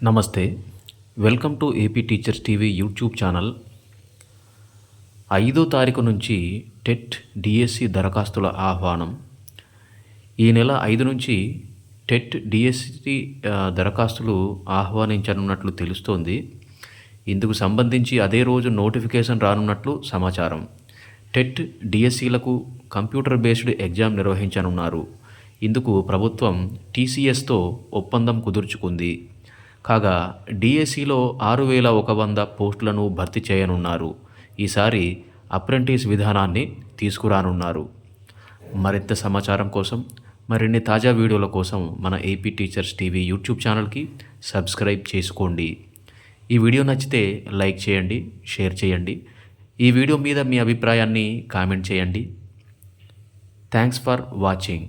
నమస్తే. Welcome to AP teachers TV YouTube channel. 5వ తారీఖు నుంచి టెట్ డిఎస్సి దరఖాస్తుల ఆహ్వానం. ఈ నెల 5 నుంచి టెట్ డిఎస్సి దరఖాస్తులు ఆహ్వానించనున్నట్లు తెలుస్తోంది. ఇందుకు సంబంధించి అదే రోజు నోటిఫికేషన్ రానున్నట్లు సమాచారం. టెట్ డిఎస్సిలకు కంప్యూటర్ బేస్డ్ ఎగ్జామ్ నిర్వహించనున్నారు. ఇందుకు ప్రభుత్వం టీసీఎస్తో ఒప్పందం కుదుర్చుకుంది. కాగా డిఎస్సిలో 6,100 పోస్టులను భర్తీ చేయనున్నారు. ఈసారి అప్రెంటిస్ విధానాన్ని తీసుకురానున్నారు. మరింత సమాచారం కోసం, మరిన్ని తాజా వీడియోల కోసం మన ఏపీ టీచర్స్ టీవీ యూట్యూబ్ ఛానల్కి సబ్స్క్రైబ్ చేసుకోండి. ఈ వీడియో నచ్చితే లైక్ చేయండి, షేర్ చేయండి. ఈ వీడియో మీద మీ అభిప్రాయాన్ని కామెంట్ చేయండి. Thanks for watching.